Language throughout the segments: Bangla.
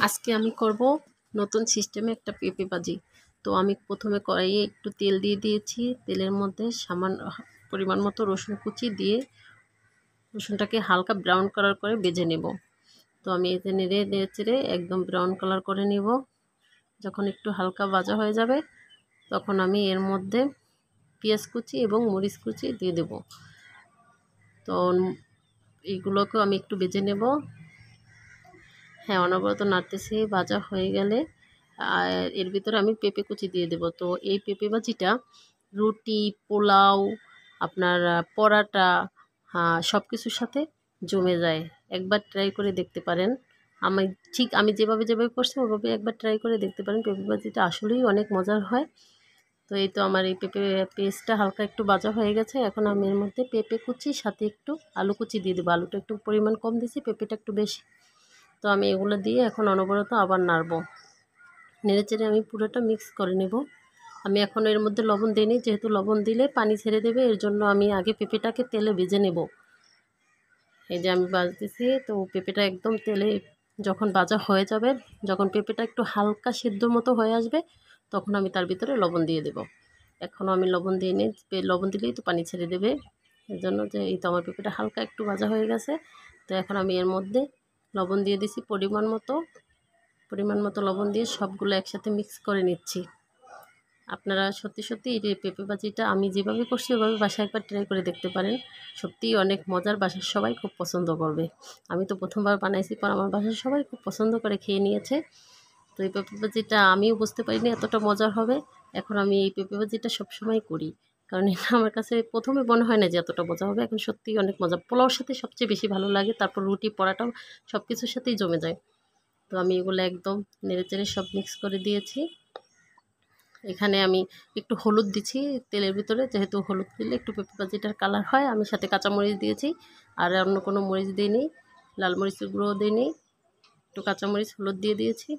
আজকে আমি করব নতুন সিস্টেমে একটা পেঁপে ভাজি। তো আমি প্রথমে কড়াইয়ে একটু তেল দিয়ে দিয়েছি। তেলের মধ্যে সামান্য পরিমাণ মতো রসুন কুচি দিয়ে রসুনটাকে হালকা ব্রাউন কালার করে ভেজে নেব। তো আমি এতে নেড়ে চেড়ে একদম ব্রাউন কালার করে নেব। যখন একটু হালকা ভাজা হয়ে যাবে তখন আমি এর মধ্যে পেঁয়াজ কুচি এবং মরিচ কুচি দিয়ে দেব। তো এইগুলোকেও আমি একটু ভেজে নেব। হ্যাঁ, অনবরত নাড়তেছি। ভাজা হয়ে গেলে এর ভিতরে আমি পেঁপে কুচি দিয়ে দেব। তো এই পেঁপে ভাজিটা রুটি, পোলাও, আপনার পরাটা, সব কিছুর সাথে জমে যায়। একবার ট্রাই করে দেখতে পারেন। আমি যেভাবে করছি ওভাবে একবার ট্রাই করে দেখতে পারেন। পেঁপে ভাজিটা আসলেই অনেক মজার হয়। তো এই তো আমার এই পেঁপে পেস্টটা হালকা একটু ভাজা হয়ে গেছে। এখন আমি এর মধ্যে পেঁপে কুচি সাথে একটু আলু কুচি দিয়ে দেবো। আলুটা একটু পরিমাণ কম দিয়েছি, পেঁপেটা একটু বেশি। তো আমি এগুলো দিয়ে এখন অনবরত আবার নাড়বো। নেড়েচেড়ে আমি পুরোটা মিক্স করে নেব। আমি এখন এর মধ্যে লবণ দিইনি, যেহেতু লবণ দিলে পানি ছেড়ে দেবে, এর জন্য আমি আগে পেঁপেটাকে তেলে ভেজে নেব। এই যে আমি ভাজতেছি, তো পেঁপেটা একদম তেলে যখন ভাজা হয়ে যাবে, যখন পেঁপেটা একটু হালকা সিদ্ধ মতো হয়ে আসবে, তখন আমি তার ভিতরে লবণ দিয়ে দেব। এখনও আমি লবণ দিইনি, লবণ দিলেই তো পানি ছেড়ে দেবে। এর জন্য যে এই তো আমার পেঁপেটা হালকা একটু ভাজা হয়ে গেছে। তো এখন আমি এর মধ্যে লবণ দিয়ে দিছি পরিমাণ মতো লবণ দিয়ে সবগুলো একসাথে মিক্স করে নিচ্ছি। আপনারা সত্যি এই পেঁপে ভাজিটা আমি যেভাবে করছি ওভাবে বাসায় একবার ট্রাই করে দেখতে পারেন। সত্যিই অনেক মজার, বাসার সবাই খুব পছন্দ করবে। আমি তো প্রথমবার বানাইছি, পর আমার বাসার সবাই খুব পছন্দ করে খেয়ে নিয়েছে। তো এই পেঁপে ভাজিটা আমিও বুঝতে পারিনি এতটা মজার হবে। এখন আমি এই পেঁপে ভাজিটা সবসময় করি, কারণ এটা আমার কাছে প্রথমে মনে হয় না যে এতটা মজা হবে। এখন সত্যিই অনেক মজা। পোলাওর সাথে সবচেয়ে বেশি ভালো লাগে, তারপর রুটি, পরাটাও সব কিছুর সাথেই জমে যায়। তো আমি এগুলো একদম নেড়েচেড়ে সব মিক্স করে দিয়েছি। এখানে আমি একটু হলুদ দিচ্ছি তেলের ভিতরে, যেহেতু হলুদ দিলে একটু পেঁপে ভাজিটার কালার হয়। আমি সাথে কাঁচামরিচ দিয়েছি, আর অন্য কোনো মরিচ দিইনি, লাল মরিচের গুঁড়োও দিইনি, একটু কাঁচামরিচ, হলুদ দিয়ে দিয়েছি।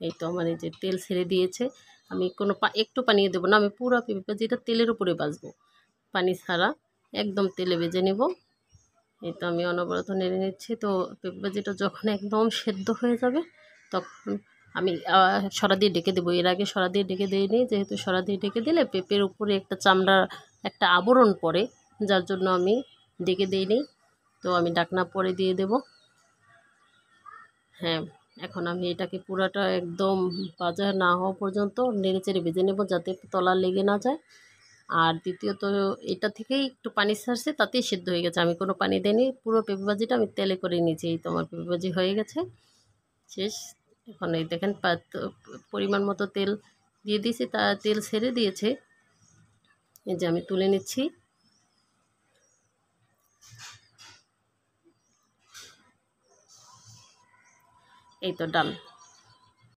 এই তো আমার এই যে তেল ছেড়ে দিয়েছে। আমি কোনো একটু পানি দেবো না, আমি পুরো পেঁপে ভাজিটা তেলের উপরে ভাজবো, পানি ছাড়া একদম তেলে ভেজে নেব। এই তো আমি অনবরত নেড়ে নিচ্ছি। তো পেঁপে ভাজিটা যখন একদম সেদ্ধ হয়ে যাবে তখন আমি সরা দিয়ে ঢেকে দেবো। এর আগে সরা দিয়ে ঢেকে দিইনি, যেহেতু সরা দিয়ে ঢেকে দিলে পেঁপের উপরে একটা চামড়ার একটা আবরণ পড়ে, যার জন্য আমি ঢেকে দিইনি। তো আমি ঢাকনা পরে দিয়ে দেব। হ্যাঁ, এখন আমি এটাকে পুরাটা একদম ভাজা না হওয়া পর্যন্ত নেড়েচেড়ে ভেজে নেব, যাতে তলা লেগে না যায়। আর দ্বিতীয়ত, এটা থেকেই একটু পানি ছাড়ছে, তাতেই সিদ্ধ হয়ে গেছে। আমি কোনো পানি দিইনি, পুরো পেঁপে ভাজিটা আমি তেলে করে নিয়েছি। এই তো আমার পেঁপে ভাজি হয়ে গেছে, শেষ। এখন এই দেখেন পরিমাণ মতো তেল দিয়ে দিয়েছি, তা তেল ছেড়ে দিয়েছে। এই যে আমি তুলে নিচ্ছি। এই তো ডান।